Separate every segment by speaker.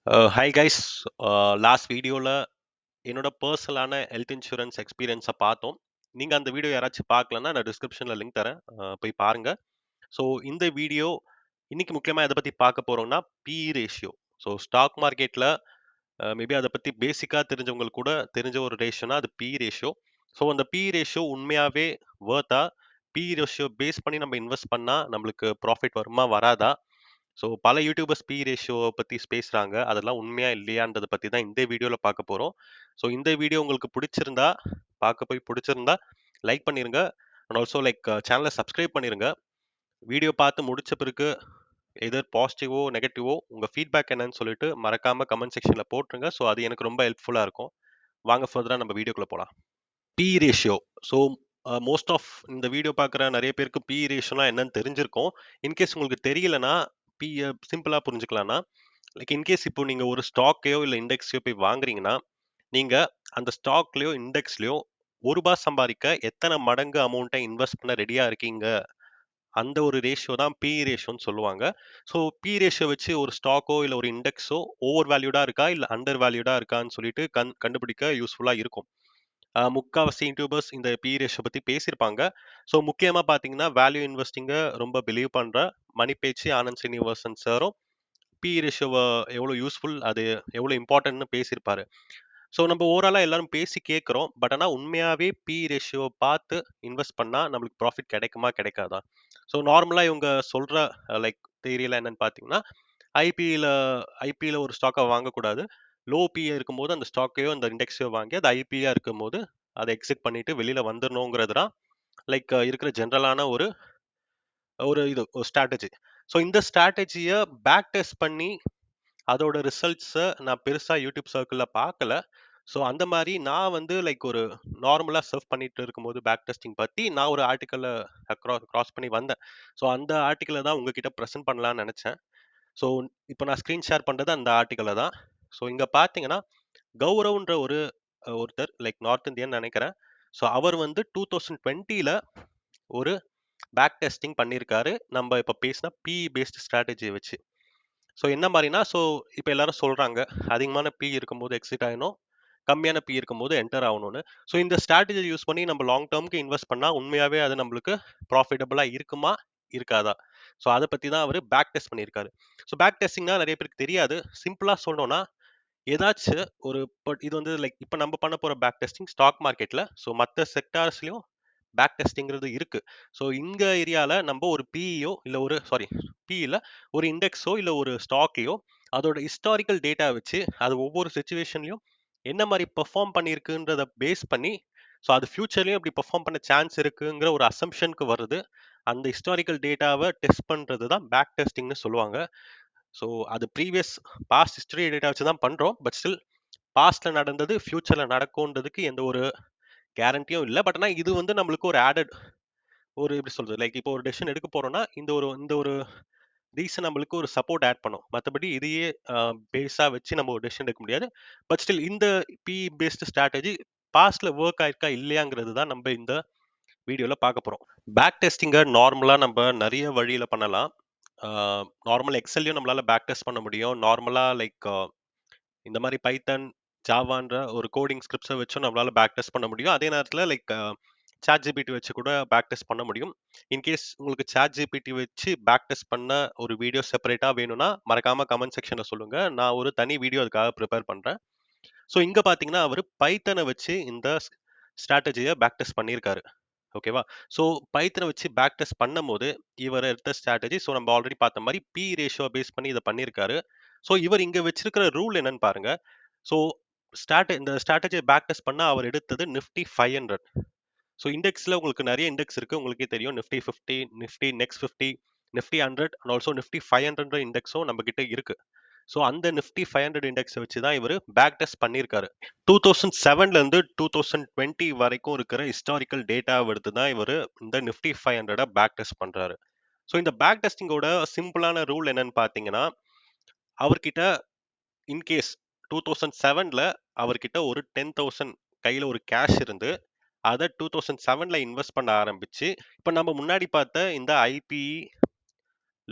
Speaker 1: Hi guys. Last வீடியோவில் என்னோட பர்சனலான health insurance எக்ஸ்பீரியன்ஸை பார்த்தோம். நீங்கள் அந்த வீடியோ யாராச்சும் பார்க்கலன்னா நான் டிஸ்கிரிப்ஷனில் லிங்க் தரேன், போய் பாருங்கள். ஸோ இந்த வீடியோ இன்னைக்கு முக்கியமாக எதை பற்றி பார்க்க போகிறோம்னா பிஇ ரேஷியோ. ஸோ ஸ்டாக் மார்க்கெட்டில் மேபி அதை பற்றி பேசிக்காக தெரிஞ்சவங்களுக்கு கூட தெரிஞ்ச ஒரு ரேஷியோனா அது பிஇ ரேஷியோ. ஸோ அந்த பிஇ ரேஷியோ உண்மையாகவே வேர்த்தா? பிஇ ரேஷியோ பேஸ் பண்ணி நம்ம இன்வெஸ்ட் பண்ணால் நம்மளுக்கு ப்ராஃபிட் வருமா வராதா? ஸோ பல யூடியூபர்ஸ் பி ரேஷியோவை பற்றி பேசுகிறாங்க. அதெல்லாம் உண்மையா இல்லையான்றதை பற்றி தான் இந்த வீடியோவில் பார்க்க போகிறோம். ஸோ இந்த வீடியோ உங்களுக்கு பிடிச்சிருந்தா, பிடிச்சிருந்தா லைக் பண்ணிருங்க. அண்ட் ஆல்சோ சேனலை சப்ஸ்கிரைப் பண்ணிருங்க. வீடியோ பார்த்து முடிச்ச பிறகு எதர் பாசிட்டிவோ நெகட்டிவோ உங்கள் ஃபீட்பேக் என்னன்னு சொல்லிட்டு மறக்காம கமெண்ட் செக்ஷனில் போட்டுருங்க. ஸோ அது எனக்கு ரொம்ப ஹெல்ப்ஃபுல்லாக இருக்கும். வாங்க ஃபர்தராக நம்ம வீடியோக்குள்ளே போகலாம். P ratio. So most of இந்த வீடியோ பார்க்குற நிறைய பேருக்கு பி ரேஷியோலாம் என்னன்னு தெரிஞ்சிருக்கும். இன்கேஸ் உங்களுக்கு தெரியலனா பியை சிம்பிளாக புரிஞ்சுக்கலாம்னா, இன்கேஸ் இப்போ நீங்கள் ஒரு ஸ்டாக்கையோ இல்லை இண்டெக்ஸையோ போய் வாங்குறீங்கன்னா, நீங்கள் அந்த ஸ்டாக்லேயோ இண்டெக்ஸ்லையோ ரூபாய் சம்பாதிக்க எத்தனை மடங்கு அமௌண்ட்டை இன்வெஸ்ட் பண்ண ரெடியாக இருக்கீங்க, அந்த ஒரு ரேஷியோ தான் பி ரேஷியோன்னு சொல்லுவாங்க. ஸோ பி ரேஷியோ வச்சு ஒரு ஸ்டாக்கோ இல்லை ஒரு இண்டெக்ஸோ ஓவர் வேல்யூடாக இருக்கா இல்லை அண்டர் வேல்யூடாக இருக்கான்னு சொல்லிட்டு கண்டுபிடிக்க யூஸ்ஃபுல்லாக இருக்கும். முக்காவாசி யூடியூபர்ஸ் இந்த பி ரேஷியோ பற்றி பேசியிருப்பாங்க. ஸோ முக்கியமாக பார்த்தீங்கன்னா வேல்யூ இன்வெஸ்டிங்கை ரொம்ப பிலீவ் பண்ணுற மணி பேச்சு ஆனந்த் ஸ்ரீனிவாசன் சாரும் பி ரேஷியோவை எவ்வளோ யூஸ்ஃபுல், அது எவ்வளோ இம்பார்ட்டன்ட்னு பேசியிருப்பாரு. ஸோ நம்ம ஓவராலாக எல்லாரும் பேசி கேட்குறோம். பட் ஆனால் உண்மையாகவே பி ரேஷியோவை பார்த்து இன்வெஸ்ட் பண்ணால் நம்மளுக்கு ப்ராஃபிட் கிடைக்குமா கிடைக்காதா? ஸோ நார்மலாக இவங்க சொல்கிற தேரியெல்லாம் என்னன்னு பார்த்தீங்கன்னா, ஐபியில் ஐபியில் ஒரு ஸ்டாக்கை வாங்கக்கூடாது. லோ பிஏ இருக்கும்போது அந்த ஸ்டாக்கையோ அந்த இண்டெக்ஸையோ வாங்கி அது ஐபியா இருக்கும்போது அதை எக்ஸிட் பண்ணிட்டு வெளியில் வந்துடணுங்கிறது தான் இருக்கிற ஜென்ரலான ஒரு ஒரு இது ஒரு ஸ்ட்ராட்டஜி. ஸோ இந்த ஸ்ட்ராட்டஜியை பேக் டெஸ்ட் பண்ணி அதோட ரிசல்ட்ஸை நான் பெருசாக யூடியூப் சர்க்கிளில் பார்க்கல. ஸோ அந்த மாதிரி நான் ஒரு நார்மலாக சர்வ் பண்ணிட்டு இருக்கும்போது பேக் டெஸ்டிங் பற்றி நான் ஒரு ஆர்டிக்கலை கிராஸ் பண்ணி வந்தேன். ஸோ அந்த ஆர்டிக்கலை தான் உங்ககிட்ட ப்ரெசென்ட் பண்ணலாம்னு நினச்சேன். ஸோ இப்போ நான் ஸ்க்ரீன் ஷேர் பண்ணுறது அந்த ஆர்டிக்கலை தான். ஸோ இங்கே பார்த்தீங்கன்னா கௌரவ்ன்ற ஒருத்தர் நார்த் இந்தியன் நினைக்கிறேன். ஸோ அவர் 2020ல ஒரு பேக் டெஸ்டிங் பண்ணியிருக்காரு. நம்ம இப்போ பேசின பி பேஸ்ட் ஸ்ட்ராட்டஜியை வச்சு. ஸோ என்ன மாதிரினா, ஸோ இப்போ எல்லாரும் சொல்றாங்க அதிகமான பி இருக்கும்போது எக்ஸிட் ஆகணும், கம்மியான பி இருக்கும்போது என்டர் ஆகணும்னு. ஸோ இந்த ஸ்ட்ராட்டஜி யூஸ் பண்ணி நம்ம லாங் டேர்முக்கு இன்வெஸ்ட் பண்ணா உண்மையாவே அது நம்மளுக்கு ப்ராஃபிட்டபிளா இருக்குமா இருக்காதா? ஸோ அதை பத்தி தான் அவர் பேக் டெஸ்ட் பண்ணியிருக்காரு. ஸோ பேக் டெஸ்டிங்னா நிறைய பேருக்கு தெரியாது. சிம்பிளா சொல்லணும்னா ஏதாச்சு ஒரு இது இப்போ நம்ம பண்ண போற பேக் டெஸ்டிங் ஸ்டாக் மார்க்கெட்ல. ஸோ மற்ற செக்டார்ஸ்லயும் பேக் டெஸ்டிங்கிறது இருக்கு. ஸோ இந்த ஏரியால நம்ம ஒரு பிஇயோ இல்ல ஒரு பிஇல ஒரு இண்டெக்ஸோ இல்ல ஒரு ஸ்டாக்கையோ அதோட ஹிஸ்டாரிக்கல் டேட்டா வச்சு அது ஒவ்வொரு சுச்சுவேஷன்லயும் என்ன மாதிரி பெர்ஃபார்ம் பண்ணியிருக்குன்றத பேஸ் பண்ணி, ஸோ அது ஃபியூச்சர்லயும் இப்படி பெர்ஃபார்ம் பண்ண சான்ஸ் இருக்குங்கிற ஒரு அசம்ஷனுக்கு வருது. அந்த ஹிஸ்டாரிக்கல் டேட்டாவை டெஸ்ட் பண்றது தான் பேக் டெஸ்டிங்னு சொல்லுவாங்க. ஸோ அது பாஸ்ட் ஹிஸ்டரி டேட்டா வச்சு தான் பண்றோம். பட் ஸ்டில் பாஸ்ட்ல நடந்தது ஃபியூச்சர்ல நடக்கும்ன்றதுக்கு எந்த ஒரு கேரண்டியும் இல்லை. பட் ஆனால் இது நம்மளுக்கு ஒரு ஆடட் ஒரு எப்படி சொல்றது, இப்போ ஒரு டெசிஷன் எடுக்க போறோம்னா இந்த ஒரு ரீசன் நம்மளுக்கு ஒரு சப்போர்ட் ஆட் பண்ணும். மற்றபடி இதையே பேஸா வச்சு நம்ம ஒரு டெசிஷன் எடுக்க முடியாது. பட் ஸ்டில் இந்த பி பேஸ்டு ஸ்ட்ராட்டஜி பாஸ்ட்ல ஒர்க் ஆயிருக்கா இல்லையாங்கிறது தான் நம்ம இந்த வீடியோல பார்க்க போறோம். பேக் டெஸ்டிங்கை நார்மலா நம்ம நிறைய வழியில பண்ணலாம். நார்மல் எக்ஸல்லையும் நம்மளால பேக் டெஸ்ட் பண்ண முடியும். நார்மலா இந்த மாதிரி பைத்தன், ஜாவான்ற ஒரு கோடிங் ஸ்கிரிப்ட்ஸை வச்சும் நம்மளால பேக் டெஸ்ட் பண்ண முடியும். அதே நேரத்தில் சாட் ஜிபிடி வச்சு கூட பேக் டெஸ்ட் பண்ண முடியும். இன்கேஸ் உங்களுக்கு சாட் ஜிபிடி வச்சு பேக் டெஸ்ட் பண்ண ஒரு வீடியோ செப்பரேட்டாக வேணும்னா மறக்காம கமெண்ட் செக்ஷனில் சொல்லுங்க. நான் ஒரு தனி வீடியோ அதுக்காக ப்ரிப்பேர் பண்ணுறேன். ஸோ இங்கே பார்த்தீங்கன்னா அவர் பைத்தனை வச்சு இந்த ஸ்ட்ராட்டஜியை பேக் டெஸ்ட் பண்ணியிருக்காரு. ஓகேவா? ஸோ பைத்தனை வச்சு பேக் டெஸ்ட் பண்ணும்போது இவர் எடுத்த ஸ்ட்ராட்டஜி, ஸோ நம்ம ஆல்ரெடி பார்த்த மாதிரி பி ரேஷியோ பேஸ் பண்ணி இதை பண்ணியிருக்காரு. ஸோ இவர் இங்கே வச்சிருக்கிற ரூல் என்னன்னு பாருங்க. ஸோ இந்த ஸ்ட்ராட்டஜியை பேக் டெஸ்ட் பண்ண அவர் எடுத்தது நிஃப்டி 500. ஸோ இண்டெக்ஸில் உங்களுக்கு நிறைய இண்டெக்ஸ் இருக்குது, உங்களுக்கே தெரியும். Nifty 50, Nifty next 50, Nifty 100 and also Nifty 500 இண்டெக்ஸும் நம்ம கிட்ட இருக்கு. ஸோ அந்த நிஃப்டி 500 இண்டெக்ஸை வச்சு தான் இவர் பேக் டெஸ்ட் பண்ணியிருக்காரு. 2007லேருந்து 2020 வரைக்கும் இருக்கிற ஹிஸ்டாரிக்கல் டேட்டாவை எடுத்து தான் இவர் இந்த நிஃப்டி 500 பேக் டெஸ்ட் பண்ணுறாரு. ஸோ இந்த பேக் டெஸ்டிங்கோட சிம்பிளான ரூல் என்னன்னு பார்த்தீங்கன்னா, அவர்கிட்ட இன்கேஸ் 2007ல அவர்கிட்ட ஒரு 10,000 கையில் ஒரு கேஷ் இருந்து அதை 2007ல இன்வெஸ்ட் பண்ண ஆரம்பிச்சு, இப்போ நம்ம முன்னாடி பார்த்த இந்த ஐபிஇ,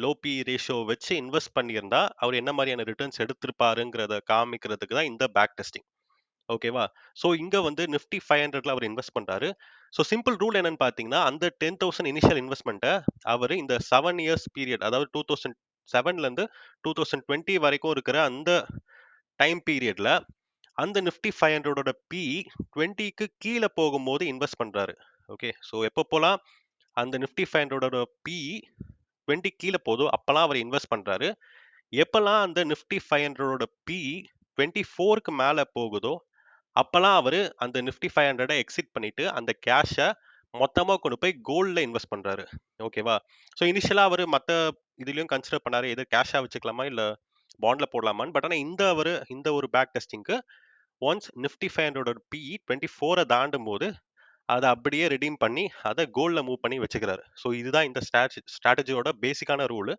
Speaker 1: லோ பி ரேஷியோ வச்சு இன்வெஸ்ட் பண்ணியிருந்தா அவர் என்ன மாதிரியான ரிட்டர்ன்ஸ் எடுத்திருப்பாருங்கிறத காமிக்கிறதுக்கு தான் இந்த பேக் டெஸ்டிங். ஓகேவா? ஸோ இங்க வந்து நிஃப்டி 500ல அவர் இன்வெஸ்ட் பண்றாரு. ஸோ சிம்பிள் ரூல் என்னன்னு பார்த்தீங்கன்னா, அந்த 10,000 இனிஷியல் இன்வெஸ்ட்மெண்ட்ட அவரு இந்த 7 இயர்ஸ் பீரியட், அதாவது 2007லேருந்து 2020 வரைக்கும் இருக்கிற அந்த டைம் பீரியட்ல அந்த நிஃப்டி 500ஓட பிஇ 20க்கு கீழ போகும்போது இன்வெஸ்ட் பண்றாரு. ஓகே. ஸோ எப்பப்போலாம் அந்த நிஃப்டி 500ஓட பிஇ 20 கீழ போதோ, அப்பலாம் அவர் இன்வெஸ்ட் பண்றாரு. எப்பலாம் அந்த நிஃப்டி 500ஓட பிஇ 24க்கு மேல போகுதோ, அப்பலாம் அவரு அந்த நிஃப்டி 500 எக்ஸிட் பண்ணிட்டு, அந்த கேஷ மொத்தமா கொண்டு போய் கோல்ட்ல இன்வெஸ்ட் பண்றாரு. ஓகேவா? ஸோ இனிஷியலா அவரு மத்த இதுலயும் கன்சிடர் பண்ணாரு. எது கேஷா வச்சுக்கலாமா? இல்ல பாண்ட்ல போடலாமான்னு. பட் ஆனா இந்த ஒரு பேக் டெஸ்டிங்க்கு ஒன்ஸ் நிஃப்டி 500ஓட பிஇ 24 தாண்டும்போது, அத அப்படியே ரெடீம் பண்ணி, அத கோல்ட்ல மூவ் பண்ணி வச்சுக்கிறாரு. ஸோ இதுதான் இந்த ஸ்ட்ராட்டஜியோட பேசிக்கான ரூலு.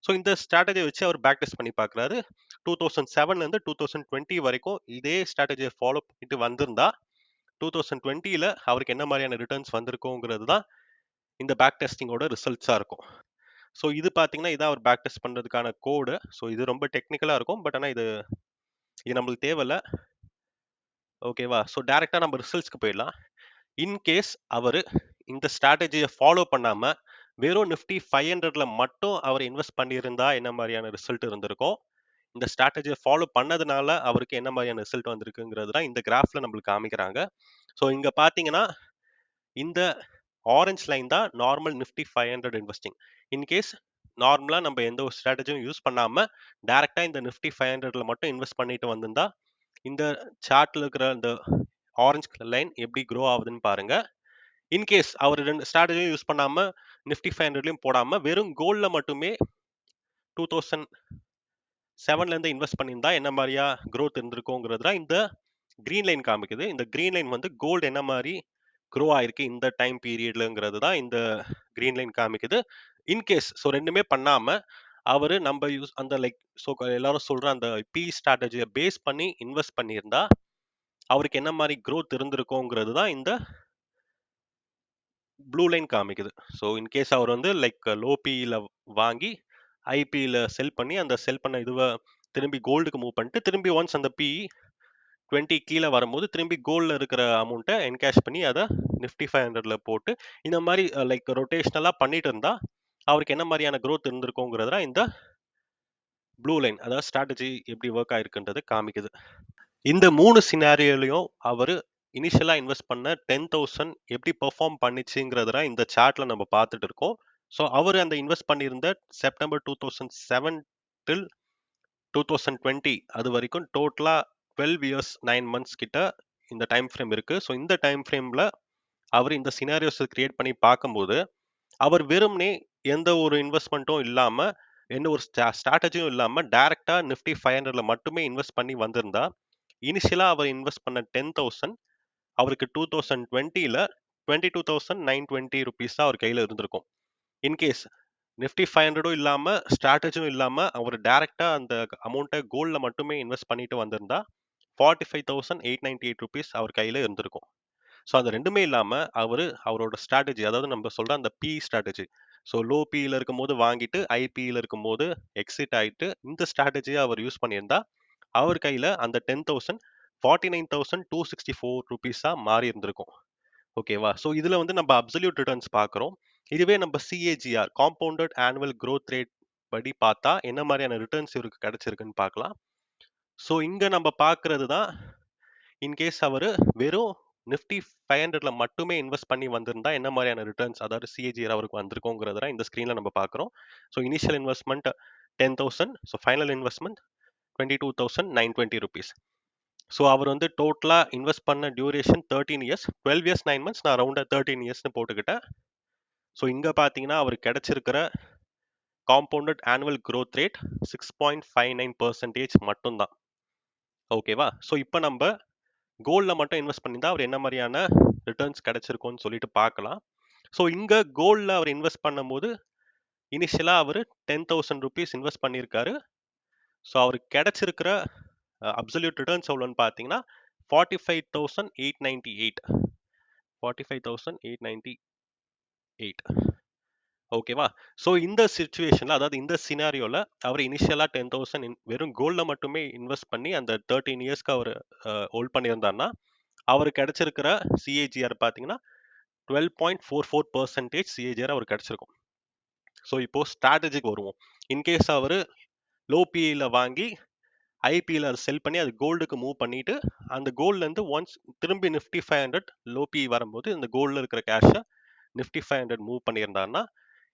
Speaker 1: ஸோ இந்த ஸ்ட்ராட்டஜிய வச்சு அவர் பேக் டெஸ்ட் பண்ணி பார்க்குறாரு. 2007லேருந்து 2020 வரைக்கும் இதே ஸ்ட்ராட்டஜிய ஃபாலோ பண்ணிட்டு வந்திருந்தா, 2020ல அவருக்கு என்ன மாரியான ரிட்டர்ன்ஸ் வந்திருக்குங்கிறது தான் இந்த பேக் டெஸ்டிங்கோட ரிசல்ட்ஸா இருக்கும். ஸோ இது பார்த்தீங்கன்னா, இதான் அவர் பேக் டெஸ்ட் பண்றதுக்கான கோடு. ஸோ இது ரொம்ப டெக்னிக்கலா இருக்கும். பட் ஆனா இது இது நம்மளுக்கு தேவையில்ல. ஓகேவா? ஸோ டைரக்ட்டா நம்ம ரிசல்ட்ஸ்க்கு போயிடலாம். இன் கேஸ் அவரு இந்த ஸ்ட்ராட்டஜிய ஃபாலோ பண்ணாம, வெறும் நிஃப்டி 500ல மட்டும் அவர் இன்வெஸ்ட் பண்ணியிருந்தா என்ன மாரியான ரிசல்ட் இருந்திருக்கும்? இந்த ஸ்ட்ராட்டஜிய ஃபாலோ பண்ணதுனால அவருக்கு என்ன மாரியான ரிசல்ட் வந்திருக்குங்கிறது தான் இந்த கிராஃப்ல நம்மளுக்கு காமிக்கிறாங்க. ஸோ இங்க பார்த்தீங்கன்னா, இந்த ஆரஞ்ச் லைன் தான் normal Nifty 500 investing. In case நார்மலா நம்ம எந்த ஒரு ஸ்ட்ராட்டஜியும் யூஸ் பண்ணாம, டைரக்ட்டா இந்த நிஃப்டி 500ல மட்டும் இன்வெஸ்ட் பண்ணிட்டு வந்திருந்தா, இந்த சார்ட்ல இருக்கிற இந்த ஆரஞ்ச் லைன் எப்படி க்ரோ ஆகுதுன்னு பாருங்க. இன்கேஸ் அவர் 2 ஸ்ட்ராட்டஜியும் யூஸ் பண்ணாம, நிஃப்டி 500லயும் போடாம, வெறும் கோல்ட்ல மட்டுமே 2007லேருந்து இன்வெஸ்ட் பண்ணியிருந்தா என்ன மாரியா குரோத் இருந்திருக்குங்கிறது தான் இந்த கிரீன் லைன் காமிக்குது. இந்த கிரீன் லைன் வந்து கோல்ட் என்ன மாரி க்ரோ ஆயிருக்கு இந்த டைம் பீரியட்லங்கிறது தான் இந்த கிரீன் லைன் காமிக்குது. இன்கேஸ் ஸோ 2மே பண்ணாம, அவரு நம்ப யூஸ் அந்த லைக் ஸோ எல்லாரும் சொல்ற அந்த ஸ்ட்ராட்டஜிய பேஸ் பண்ணி இன்வெஸ்ட் பண்ணியிருந்தா, அவருக்கு என்ன மாரி குரோத் இருந்திருக்குங்கிறது தான் இந்த ப்ளூ லைன் காமிக்குது. ஸோ இன்கேஸ் அவர் வந்து லைக் லோ பிஇல வாங்கி, ஹை பிஇல செல் பண்ணி, அந்த செல் பண்ண இதுவ திரும்பி கோல்டுக்கு மூவ் பண்ணிட்டு, திரும்பி ஒன்ஸ் அந்த பிஇ 20 கீழ வரும்போது, திரும்பி கோல்ட்ல இருக்கிற அமௌண்ட்ட என்கேஷ் பண்ணி, அத நிஃப்டி 500ல போட்டு, இந்த மாரி லைக் ரொட்டேஷனலா பண்ணிட்டு இருந்தா, அவருக்கு என்ன மாரியான குரோத் இருந்திருக்குங்கிறது தான் இந்த ப்ளூ லைன். அதாவது ஸ்ட்ராட்டஜி எப்படி வொர்க் ஆயிருக்குன்றது காமிக்குது. இந்த 3 சினாரியோலயும் அவரு இனிஷியலா இன்வெஸ்ட் பண்ண 10,000 எப்படி பெர்ஃபார்ம் பண்ணுச்சுங்கிறத தான் இந்த சார்ட்ல நம்ம பார்த்துட்டு இருக்கோம். ஸோ அவரு அந்த இன்வெஸ்ட் பண்ணியிருந்த செப்டம்பர் 2007 டில் 2020 அது வரைக்கும் டோட்டலா 12 இயர்ஸ் 9 மந்த்ஸ் கிட்ட இந்த டைம் ஃப்ரேம் இருக்கு. ஸோ இந்த டைம் ஃப்ரேம்ல அவரு இந்த சினாரியோஸ கிரியேட் பண்ணி பார்க்கும்போது, அவர் வெறுமனே எந்த ஒரு இன்வெஸ்ட்மென்ட்டும் இல்லாம, எந்த ஒரு ஸ்ட்ராட்டஜியும் இல்லாம டைரக்ட்டா நிஃப்டி 500ல மட்டுமே இன்வெஸ்ட் பண்ணி வந்திருந்தா, இனிஷியலா அவர் இன்வெஸ்ட் பண்ண 10,000 அவருக்கு 2020ல ₹22,920 தான் அவர் கையில இருந்திருக்கும். இன்கேஸ் நிஃப்டி 500ம் இல்லாம, ஸ்ட்ராட்டஜியும் இல்லாம, அவர் டைரக்ட்டா அந்த அமௌண்ட்ட கோல்ட்ல மட்டுமே இன்வெஸ்ட் பண்ணிட்டு வந்திருந்தா, ₹45,898 அவர் கையில இருந்திருக்கும். ஸோ அது 2மே இல்லாம, அவரோட ஸ்ட்ராட்டஜி அதாவது நம்ம சொல்ற அந்த ஸ்ட்ராட்டஜி. ஸோ லோ பிஇல இருக்கும்போது வாங்கிட்டு, ஹை பிஇல இருக்கும்போது எக்ஸிட் ஆயிட்டு, இந்த ஸ்ட்ராட்டஜிய அவர் யூஸ் பண்ணியிருந்தா, அவர் கையில அந்த 10,000 ₹49,264 மாறி இருந்திருக்கும். ஓகேவா? ஸோ இதுல வந்து நம்ம அப்சல்யூட் ரிட்டர்ன்ஸ் பார்க்குறோம். இதுவே நம்ம CAGR compounded annual growth rate படி பார்த்தா, என்ன மாரியான ரிட்டர்ன்ஸ் இவருக்கு கிடைச்சிருக்குன்னு பார்க்கலாம். ஸோ இங்க நம்ம பார்க்கிறது தான் இன்கேஸ் அவரு வெறும் நிஃப்டி 500ல மட்டுமே இன்வெஸ்ட் பண்ணி வந்திருந்தா என்ன மாரியான ரிட்டர்ன்ஸ் அதாவது சிஏஜிஆர் அவருக்கு வந்திருக்குங்கிறத இந்த ஸ்க்ரீன்ல நம்ம பார்க்குறோம். So initial investment 10,000 so final investment ₹22,920. So அவர் வந்து டோட்டலா இன்வெஸ்ட் பண்ண டியூரேஷன் 13 இயர்ஸ். 12 இயர்ஸ் 9 மந்த்ஸ் நான் ரவுண்டா 13 இயர்ஸ்ன்னு போட்டுக்கிட்டேன். ஸோ இங்க பார்த்தீங்கன்னா, அவருக்கு கிடைச்சிருக்கிற காம்பவுண்டட் ஆனுவல் குரோத் ரேட் 6.59% மட்டும் தான். ஓகேவா? ஸோ இப்ப நம்ப கோல்ட்ல மட்டும் இன்வெஸ்ட் பண்ணியிருந்தா, அவர் என்ன மாரியான ரிட்டர்ன்ஸ் கிடைச்சிருக்கும்னு சொல்லிட்டு பார்க்கலாம். ஸோ இங்க கோல்ட்ல அவர் இன்வெஸ்ட் பண்ணும்போது, இனிஷியலா அவரு ₹10,000 இன்வெஸ்ட் பண்ணியிருக்காரு. ஸோ அவருக்கு கிடைச்சிருக்கிற அப்சல்யூட் ரிட்டர்ன்ஸ் எவ்வளோன்னு பார்த்தீங்கன்னா, 45,898 45,898 ஓகேவா? ஸோ இந்த சிச்சுவேஷன்ல அதாவது இந்த சினாரியோல அவர் இனிஷியலா 10,000 வெறும் கோல்ட்ல மட்டுமே இன்வெஸ்ட் பண்ணி அந்த 13 இயர்ஸ்க்கு அவரு ஹோல்ட் பண்ணியிருந்தார்ன்னா, அவருக்கு கிடைச்சிருக்கிற சிஏஜிஆர் பார்த்தீங்கன்னா, 12.44% சிஏஜிஆர் அவருக்கு கிடைச்சிருக்கும். ஸோ இப்போ ஸ்ட்ராட்டஜிக்கு வருவோம். இன்கேஸ் அவரு லோ பிஇல வாங்கி ஐபிஎல் அதை செல் பண்ணி அது கோல்டுக்கு மூவ் பண்ணிட்டு அந்த கோல்ட்லேருந்து ஒன்ஸ் திரும்பி நிஃப்டி 500 லோ பிஇ வரும்போது இந்த கோல்டில் இருக்கிற கேஷை நிஃப்டி 500 மூவ் பண்ணியிருந்தாருன்னா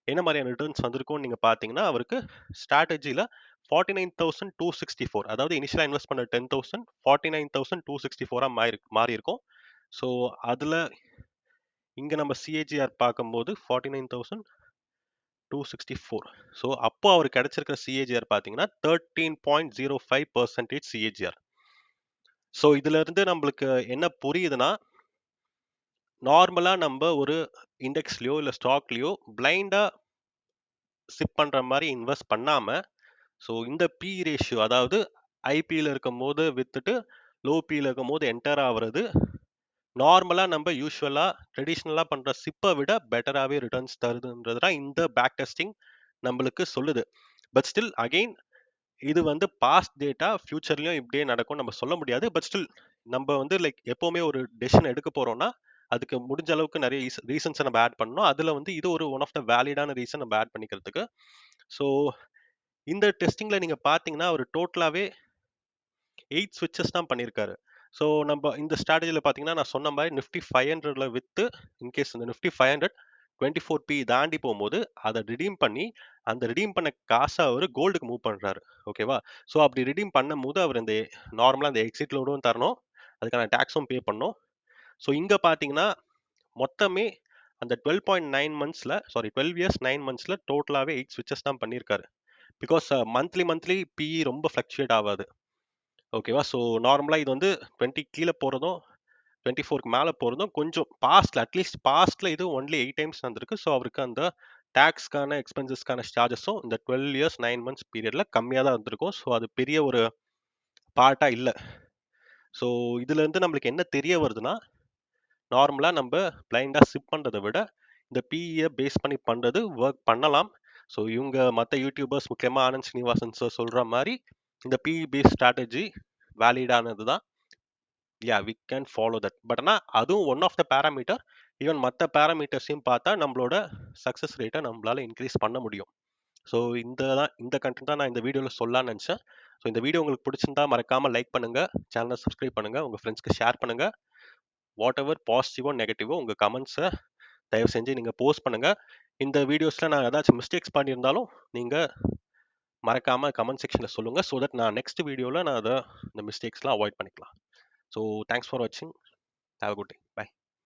Speaker 1: என்ன மாதிரியான ரிட்டர்ன்ஸ் வந்திருக்கும்னு நீங்கள் பார்த்தீங்கன்னா அவருக்கு ஸ்ட்ராட்டஜியில் 49,264 அதாவது இனிஷியலாக இன்வெஸ்ட் பண்ண 10,000 49,264 மாறி இருக்கும். ஸோ அதில் இங்கே நம்ம சிஏஜிஆர் பார்க்கும்போது 49,264. ஸோ அப்போ அவர் கிடைச்சிருக்கிற சிஏஜிஆர் பார்த்தீங்கன்னா 13.05% சிஏஜிஆர். ஸோ இதுல இருந்து நம்மளுக்கு என்ன புரியுதுன்னா நார்மலா நம்ம ஒரு இண்டெக்ஸ்லயோ இல்ல ஸ்டாக்லயோ பிளைண்டா சிப் பண்ற மாதிரி இன்வெஸ்ட் பண்ணாம ஸோ இந்த பி ரேஷியோ அதாவது ஐபியில் இருக்கும் போது வித்துட்டு லோ பியில் இருக்கும் போது என்டர் ஆகுறது நார்மலா நம்ம யூஸ்வலா ட்ரெடிஷ்னலா பண்ற சிப்பை விட பெட்டராகவே ரிட்டர்ன்ஸ் தருதுன்றது தான் இந்த பேக் டெஸ்டிங் நம்மளுக்கு சொல்லுது. பட் ஸ்டில் அகெயின் இது வந்து பாஸ்ட் டேட்டா ஃபியூச்சர்லயும் இப்படியே நடக்கும் நம்ம சொல்ல முடியாது. பட் ஸ்டில் நம்ம வந்து லைக் எப்பவுமே ஒரு டெசிஷன் எடுக்க போறோம்னா அதுக்கு முடிஞ்ச அளவுக்கு நிறைய ரீசன்ஸை நம்ம ஆட் பண்ணணும். அதுல வந்து இது ஒரு ஒன் ஆஃப் த வேலிடான ரீசன் நம்ம ஆட் பண்ணிக்கிறதுக்கு. ஸோ இந்த டெஸ்டிங்ல நீங்க பாத்தீங்கன்னா ஒரு டோட்டலாவே 8 ஸ்விட்சஸ் தான் பண்ணியிருக்காரு. ஸோ நம்ம இந்த ஸ்ட்ராட்டஜியில் பார்த்தீங்கன்னா நான் சொன்ன மாதிரி நிஃப்டி 500ல வித்து இன்கேஸ் இந்த நிஃப்டி 500 24 பி தாண்டி போகும்போது அதை ரிடீம் பண்ணி அந்த ரிடீம் பண்ண காசை அவர் கோல்டுக்கு மூவ் பண்றாரு. ஓகேவா? ஸோ அப்படி ரிடீம் பண்ணும்போது அவர் இந்த நார்மலாக அந்த எக்ஸிட் லோடும் தரணும், அதுக்கான டேக்ஸும் பே பண்ணணும். ஸோ இங்க பார்த்தீங்கன்னா மொத்தமே அந்த 12.9 மந்த்ஸ்ல சாரி 12 இயர்ஸ் 9 மந்த்ஸ்ல டோட்டலாவே 8 ஸ்விட்சஸ் தான் பண்ணியிருக்காரு. பிகாஸ் மந்த்லி பிஇ ரொம்ப ஃபிளக்சுவேட் ஆகாது. ஓகேவா? ஸோ நார்மலா இது வந்து 20 கீழ போறதும் 24க்கு மேல போறதும் கொஞ்சம் பாஸ்ட்ல அட்லீஸ்ட் பாஸ்ட்ல இது ஒன்லி 8 டைம்ஸ் நடந்திருக்கு. ஸோ அவருக்கு அந்த டாக்ஸ்க்கான எக்ஸ்பென்சஸ்க்கான சார்ஜஸும் இந்த 12 இயர்ஸ் 9 மந்த்ஸ் பீரியட்ல கம்மியா தான் இருந்திருக்கும். ஸோ அது பெரிய ஒரு பார்ட்டா இல்ல. ஸோ இதுல இருந்து நம்மளுக்கு என்ன தெரிய வருதுன்னா நார்மலா நம்ம பிளைண்டா சிப் பண்றதை விட இந்த பிஇயை பேஸ் பண்ணி பண்றது ஒர்க் பண்ணலாம். ஸோ இவங்க மற்ற யூடியூபர்ஸ் முக்கியமா ஆனந்த் ஸ்ரீனிவாசன் சார் சொல்ற மாதிரி இந்த பிஇ பேஸ் ஸ்ட்ராட்டஜி வேலிடானது தான். Ya we can follow that. But ஆனால் அதுவும் one of the parameter. Even மற்ற பேராமீட்டர்ஸையும் பார்த்தா நம்மளோட சக்ஸஸ் ரேட்டை நம்மளால இன்க்ரீஸ் பண்ண முடியும். ஸோ இந்த கண்டென்ட் தான் நான் இந்த வீடியோவில் சொல்லலாம்னு நினச்சேன். ஸோ இந்த வீடியோ உங்களுக்கு பிடிச்சிருந்தா மறக்காம லைக் பண்ணுங்க, சேனலை சப்ஸ்கிரைப் பண்ணுங்க, உங்க ஃப்ரெண்ட்ஸ்க்கு ஷேர் பண்ணுங்க. வாட் எவர் பாசிட்டிவோ நெகட்டிவோ உங்க கமெண்ட்ஸை தயவு செஞ்சு நீங்க போஸ்ட் பண்ணுங்க. இந்த வீடியோஸ்ல நான் ஏதாச்சும் மிஸ்டேக்ஸ் பண்ணியிருந்தாலும் நீங்க மறக்காம கமெண்ட் செக்ஷன்ல சொல்லுங்க. ஸோ தட் நான் நெக்ஸ்ட் வீடியோல நான் இந்த மிஸ்டேக்ஸ்லாம் அவாய்ட் பண்ணிக்கலாம். ஸோ தேங்க்ஸ் ஃபார் வாட்சிங். Have a good day. By.